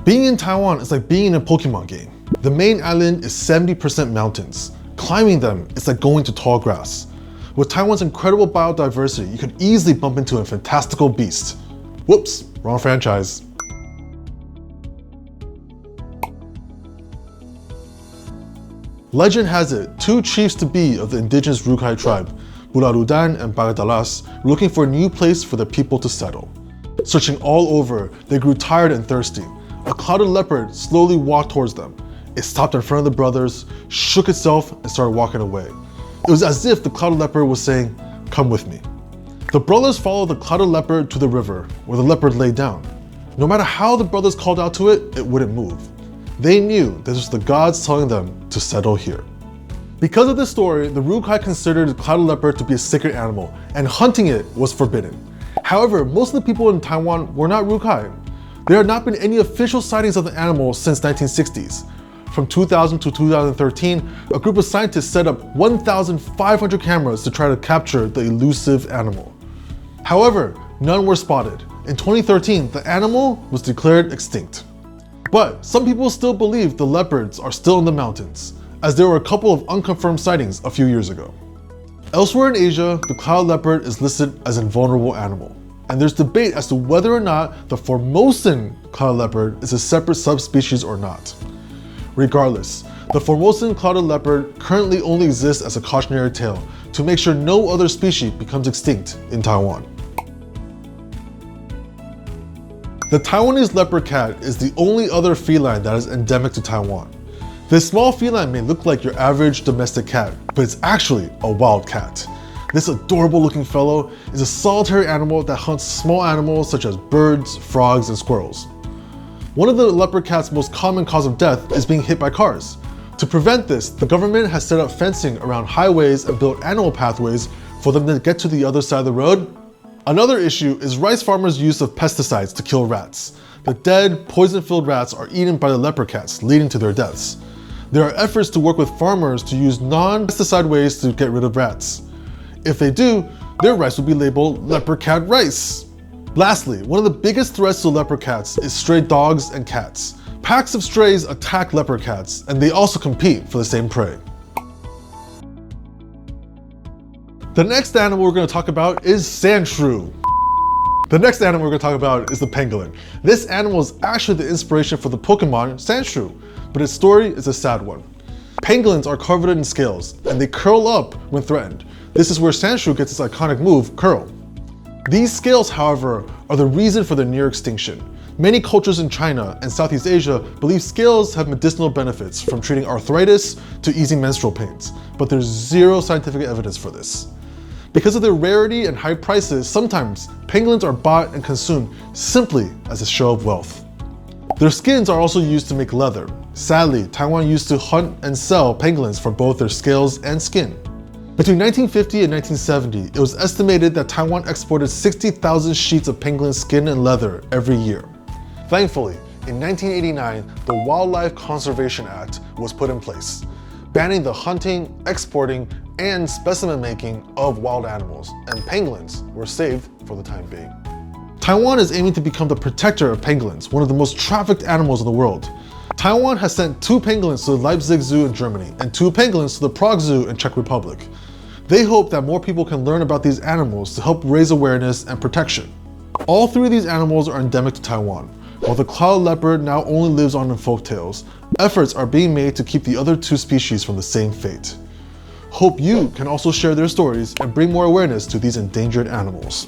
Being in Taiwan is like being in a Pokemon game. The main island is 70% mountains. Climbing them is like going to tall grass. With Taiwan's incredible biodiversity, you could easily bump into a fantastical beast. Whoops, wrong franchise. Legend has it, two chiefs-to-be of the indigenous Rukai tribe, Bularudan and Bagadalas, were looking for a new place for their people to settle. Searching all over, they grew tired and thirsty. A clouded leopard slowly walked towards them. It stopped in front of the brothers, shook itself, and started walking away. It was as if the clouded leopard was saying, "Come with me." The brothers followed the clouded leopard to the river, where the leopard lay down. No matter how the brothers called out to it, it wouldn't move. They knew this was the gods telling them to settle here. Because of this story, the Rukai considered the clouded leopard to be a sacred animal, and hunting it was forbidden. However, most of the people in Taiwan were not Rukai. There had not been any official sightings of the animal since 1960s. From 2000 to 2013, a group of scientists set up 1,500 cameras to try to capture the elusive animal. However, none were spotted. In 2013, the animal was declared extinct. But some people still believe the leopards are still in the mountains, as there were a couple of unconfirmed sightings a few years ago. Elsewhere in Asia, the clouded leopard is listed as an invulnerable animal, and there's debate as to whether or not the Formosan clouded leopard is a separate subspecies or not. Regardless, the Formosan clouded leopard currently only exists as a cautionary tale to make sure no other species becomes extinct in Taiwan. The Taiwanese leopard cat is the only other feline that is endemic to Taiwan. This small feline may look like your average domestic cat, but it's actually a wild cat. This adorable looking fellow is a solitary animal that hunts small animals such as birds, frogs, and squirrels. One of the leopard cat's most common cause of death is being hit by cars. To prevent this, the government has set up fencing around highways and built animal pathways for them to get to the other side of the road. Another issue is rice farmers' use of pesticides to kill rats. The dead, poison-filled rats are eaten by the leopard cats, leading to their deaths. There are efforts to work with farmers to use non-pesticide ways to get rid of rats. If they do, their rice will be labeled leopard cat rice. Lastly, one of the biggest threats to leopard cats is stray dogs and cats. Packs of strays attack leopard cats, and they also compete for the same prey. The next animal we're going to talk about is Sandshrew. The next animal we're going to talk about is the pangolin. This animal is actually the inspiration for the Pokemon Sandshrew, but its story is a sad one. Pangolins are covered in scales, and they curl up when threatened. This is where Sandshrew gets its iconic move, curl. These scales, however, are the reason for their near extinction. Many cultures in China and Southeast Asia believe scales have medicinal benefits, from treating arthritis to easing menstrual pains, but there's zero scientific evidence for this. Because of their rarity and high prices, sometimes pangolins are bought and consumed simply as a show of wealth. Their skins are also used to make leather. Sadly, Taiwan used to hunt and sell pangolins for both their scales and skin. Between 1950 and 1970, it was estimated that Taiwan exported 60,000 sheets of pangolin skin and leather every year. Thankfully, in 1989, the Wildlife Conservation Act was put in place, banning the hunting, exporting, and specimen making of wild animals, and pangolins were saved for the time being. Taiwan is aiming to become the protector of pangolins, one of the most trafficked animals in the world. Taiwan has sent 2 pangolins to the Leipzig Zoo in Germany and 2 pangolins to the Prague Zoo in Czech Republic. They hope that more people can learn about these animals to help raise awareness and protection. All 3 of these animals are endemic to Taiwan. While the clouded leopard now only lives on in folktales, efforts are being made to keep the other 2 species from the same fate. Hope you can also share their stories and bring more awareness to these endangered animals.